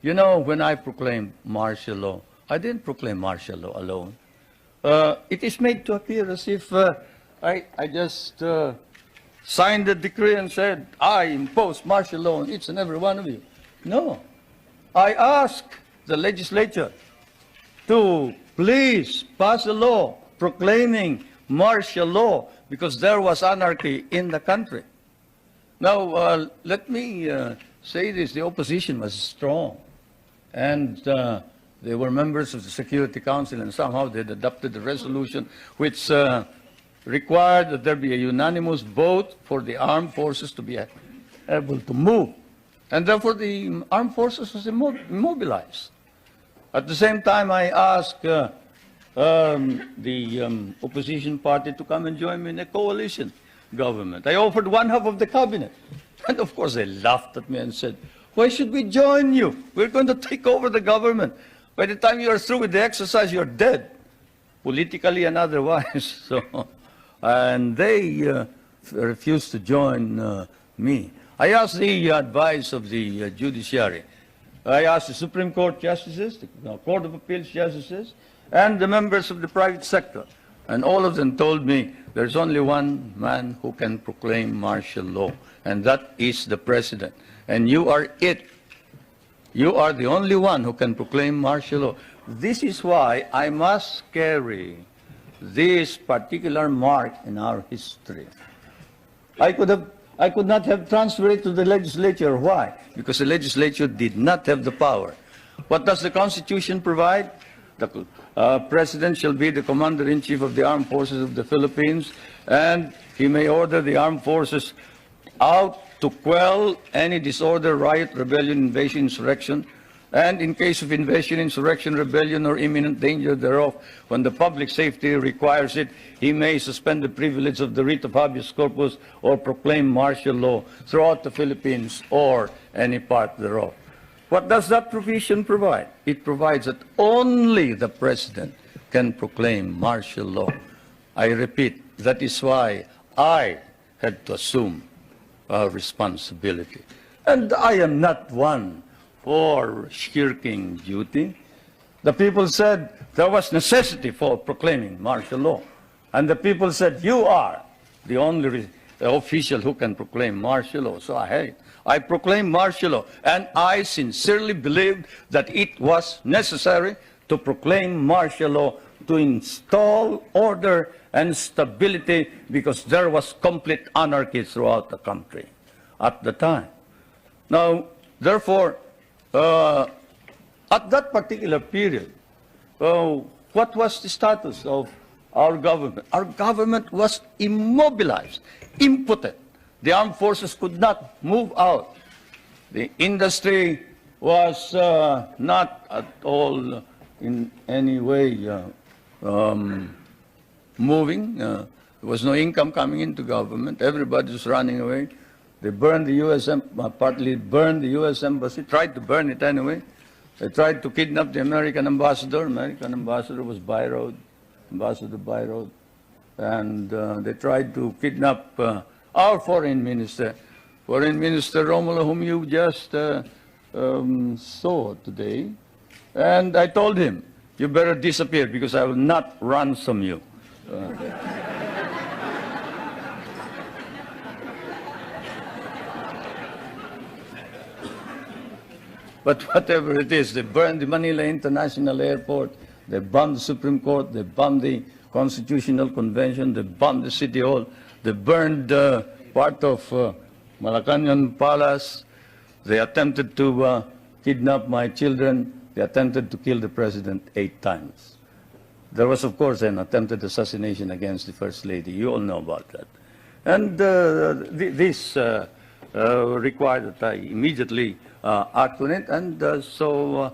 You know, when I proclaimed martial law, I didn't proclaim martial law alone. It is made to appear as if I just signed the decree and said, I impose martial law on each and every one of you. No. I asked the legislature to please pass a law proclaiming martial law because there was anarchy in the country. Now, let me say this. The opposition was strong, and they were members of the Security Council, and somehow they had adopted a resolution which required that there be a unanimous vote for the armed forces to be able to move. And therefore, the armed forces was immobilized. At the same time, I asked the opposition party to come and join me in a coalition government. I offered one half of the cabinet. And of course, they laughed at me and said, why should we join you? We're going to take over the government. By the time you are through with the exercise, you're dead, politically and otherwise. And they refused to join me. I asked the advice of the judiciary. I asked the Supreme Court justices, the Court of Appeals justices, and the members of the private sector. And all of them told me there's only one man who can proclaim martial law, and that is the president. And you are it. You are the only one who can proclaim martial law. This is why I must carry this particular mark in our history. I could not have transferred it to the legislature. Why? Because the legislature did not have the power. What does the Constitution provide? The President shall be the Commander-in-Chief of the Armed Forces of the Philippines, and he may order the armed forces out to quell any disorder, riot, rebellion, invasion, insurrection, and in case of invasion, insurrection, rebellion, or imminent danger thereof, when the public safety requires it, he may suspend the privilege of the writ of habeas corpus or proclaim martial law throughout the Philippines or any part thereof. What does that provision provide? It provides that only the President can proclaim martial law. I repeat, that is why I had to assume responsibility. And I am not one for shirking duty. The people said there was necessity for proclaiming martial law. And the people said, you are the only official who can proclaim martial law. So I proclaimed martial law. And I sincerely believed that it was necessary to proclaim martial law to install order and stability because there was complete anarchy throughout the country at the time. Now, therefore, at that particular period, what was the status of our government? Our government was immobilized, impotent. The armed forces could not move out. The industry was not at all in any way moving. There was no income coming into government. Everybody was running away. They burned the U.S. Partly burned the U.S. Embassy, tried to burn it anyway. They tried to kidnap the American ambassador. American ambassador was Byroad, Ambassador Byroad. And they tried to kidnap our foreign minister, Romulo, whom you just saw today. And I told him, you better disappear because I will not ransom you. But whatever it is, they burned the Manila International Airport, they bombed the Supreme Court, they bombed the Constitutional Convention, they bombed the City Hall, they burned part of Malacanang Palace, they attempted to kidnap my children, they attempted to kill the President 8 times. There was, of course, an attempted assassination against the First Lady. You all know about that. And this required that I immediately act on it, and so